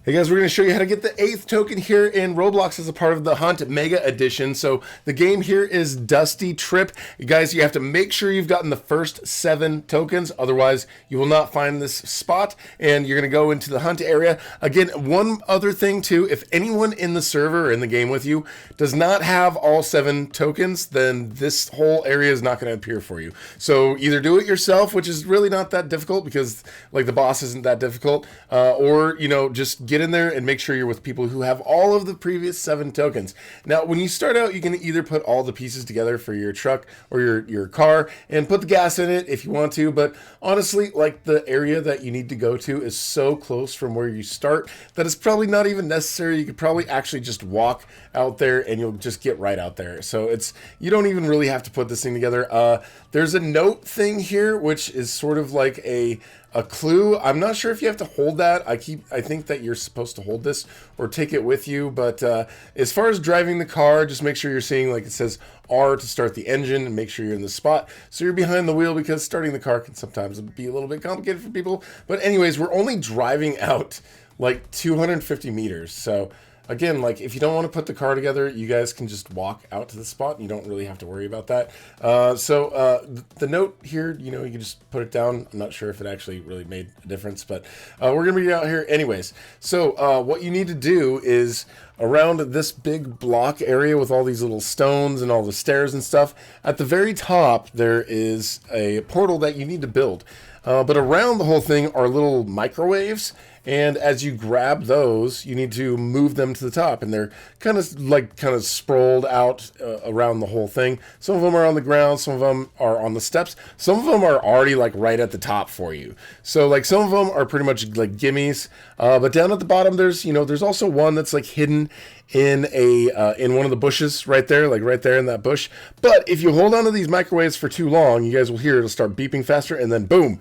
Hey guys, we're going to show you how to get the 8th token here in Roblox as a part of the Hunt Mega Edition. So the game here is Dusty Trip. You guys, you have to make sure you've gotten the first 7 tokens. Otherwise, you will not find this spot and you're going to go into the Hunt area. Again, one other thing too, if anyone in the server or in the game with you does not have all 7 tokens, then this whole area is not going to appear for you. So either do it yourself, which is really not that difficult because like the boss isn't that difficult, or, you know, just get in there and make sure you're with people who have all of the previous 7 tokens. Now, when you start out, you can either put all the pieces together for your truck or your car and put the gas in it if you want to, but honestly, like the area that you need to go to is so close from where you start that it's probably not even necessary. You could probably actually just walk out there and you'll just get right out there. So you don't even really have to put this thing together. There's a note thing here, which is sort of like a clue. I'm not sure if you have to hold that. I think that you're supposed to hold this or take it with you. But as far as driving the car, just make sure you're seeing, like it says R to start the engine, and make sure you're in the spot so you're behind the wheel, because starting the car can sometimes be a little bit complicated for people. But anyways, we're only driving out like 250 meters. So again, like if you don't want to put the car together, you guys can just walk out to the spot and you don't really have to worry about that. The note here, you know, you can just put it down. I'm not sure if it actually really made a difference, but we're going to be out here anyways. So what you need to do is around this big block area with all these little stones and all the stairs and stuff, at the very top, there is a portal that you need to build. But around the whole thing are little microwaves, and as you grab those, you need to move them to the top, and they're kind of sprawled out around the whole thing. Some of them are on the ground, some of them are on the steps, some of them are already like right at the top for you. So like some of them are pretty much like gimmies, but down at the bottom there's also one that's like hidden in one of the bushes right there, like right there in that bush. But if you hold on to these microwaves for too long, you guys will hear it'll start beeping faster, and then boom,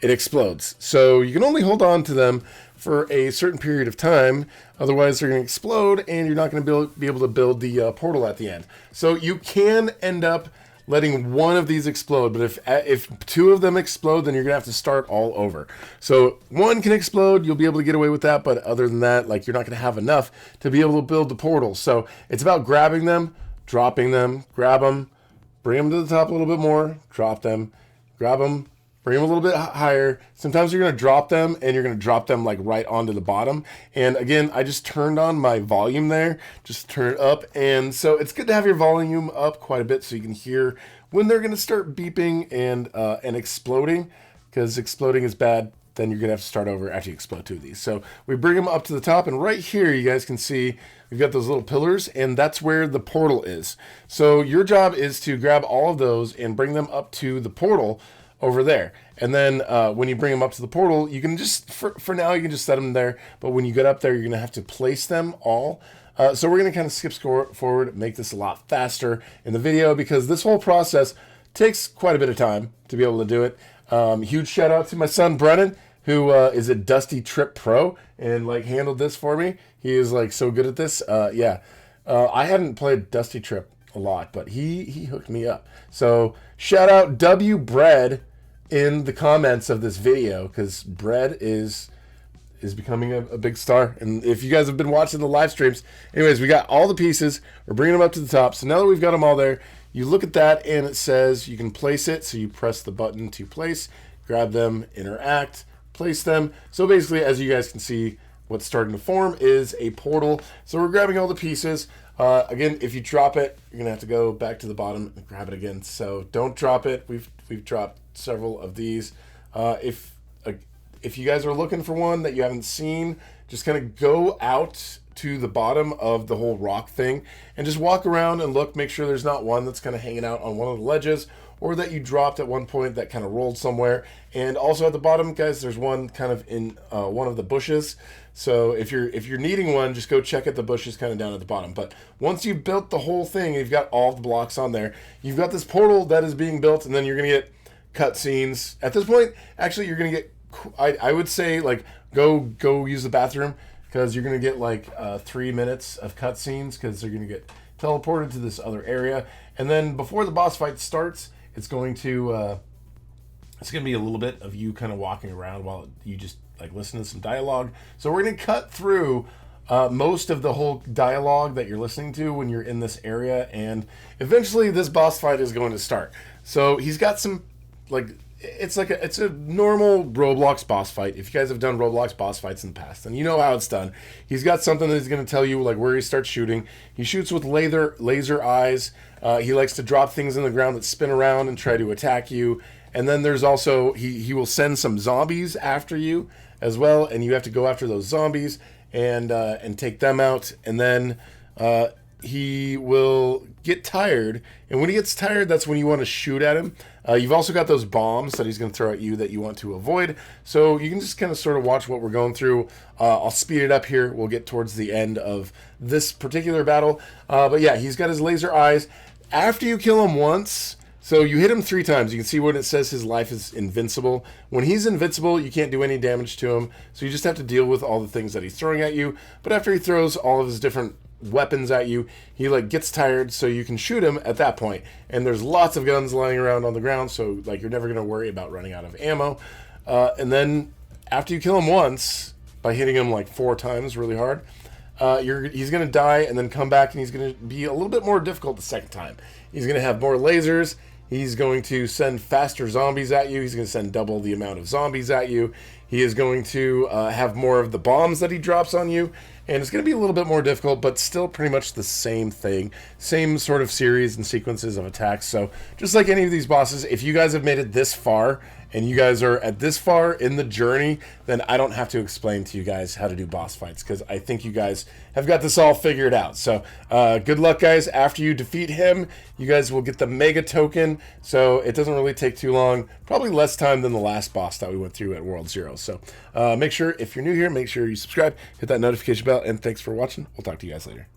it explodes. So you can only hold on to them for a certain period of time, otherwise they're going to explode and you're not going to be able to build the portal at the end. So you can end up letting one of these explode, but if 2 of them explode, then you're gonna have to start all over. So 1 can explode, you'll be able to get away with that, but other than that, like you're not gonna have enough to be able to build the portal. So it's about grabbing them, dropping them, grab them, bring them to the top a little bit more, drop them, grab them, bring them a little bit higher. Sometimes you're going to drop them, and you're going to drop them like right onto the bottom. And again, I just turned on my volume there, just turn it up. And so it's good to have your volume up quite a bit so you can hear when they're going to start beeping and exploding, because exploding is bad. Then you're going to have to start over after you explode 2 of these. So we bring them up to the top, and right here you guys can see we've got those little pillars, and that's where the portal is. So your job is to grab all of those and bring them up to the portal over there. And then when you bring them up to the portal, you can just, for now, you can just set them there. But when you get up there, you're going to have to place them all. So we're going to kind of skip forward, make this a lot faster in the video, because this whole process takes quite a bit of time to be able to do it. Huge shout out to my son, Brennan, who is a Dusty Trip Pro and like handled this for me. He is like so good at this. I hadn't played Dusty Trip a lot, but he hooked me up. So shout out W Bread in the comments of this video, because Bread is becoming a big star. And if you guys have been watching the live streams, anyways, we got all the pieces. We're bringing them up to the top. So now that we've got them all there, you look at that and it says you can place it. So you press the button to place, grab them, interact, place them. So basically, as you guys can see, what's starting to form is a portal. So we're grabbing all the pieces. Again, if you drop it, you're gonna have to go back to the bottom and grab it again. So don't drop it. We've dropped several of these. If you guys are looking for one that you haven't seen, just kind of go out to the bottom of the whole rock thing and just walk around and look, make sure there's not one that's kind of hanging out on one of the ledges, or that you dropped at one point that kind of rolled somewhere. And also at the bottom, guys, there's one kind of in one of the bushes. So if you're needing one, just go check at the bushes kind of down at the bottom. But once you've built the whole thing, you've got all the blocks on there, you've got this portal that is being built, and then you're gonna get cutscenes. At this point, actually, you're gonna get, I would say, like, go use the bathroom, because you're gonna get like 3 minutes of cutscenes, because they're gonna get teleported to this other area. And then before the boss fight starts, it's going to be a little bit of you kind of walking around while you just like listen to some dialogue. So we're going to cut through most of the whole dialogue that you're listening to when you're in this area, and eventually this boss fight is going to start. So he's got some, like, it's a normal Roblox boss fight. If you guys have done Roblox boss fights in the past, then you know how it's done. He's got something that he's going to tell you, like, where he starts shooting. He shoots with laser eyes. He likes to drop things in the ground that spin around and try to attack you. And then there's also, he will send some zombies after you as well, and you have to go after those zombies and take them out. And then he will get tired, and when he gets tired, that's when you want to shoot at him. You've also got those bombs that he's going to throw at you that you want to avoid, so you can just kind of sort of watch what we're going through. I'll speed it up here. We'll get towards the end of this particular battle, but yeah, he's got his laser eyes. After you kill him once, so you hit him 3 times, you can see when it says his life is invincible. When he's invincible, you can't do any damage to him, so you just have to deal with all the things that he's throwing at you. But after he throws all of his different weapons at you, he like gets tired, so you can shoot him at that point. And there's lots of guns lying around on the ground, so like you're never going to worry about running out of ammo. And then after you kill him once by hitting him like 4 times really hard, he's going to die and then come back, and he's going to be a little bit more difficult the second time. He's going to have more lasers. He's going to send faster zombies at you. He's going to send double the amount of zombies at you. He is going to have more of the bombs that he drops on you. And it's going to be a little bit more difficult, but still pretty much the same thing. Same sort of series and sequences of attacks. So just like any of these bosses, if you guys have made it this far, and you guys are at this far in the journey, then I don't have to explain to you guys how to do boss fights, because I think you guys have got this all figured out. So good luck, guys. After you defeat him, you guys will get the Mega Token, so it doesn't really take too long. Probably less time than the last boss that we went through at World Zero. So make sure, if you're new here, make sure you subscribe, hit that notification bell, and thanks for watching. We'll talk to you guys later.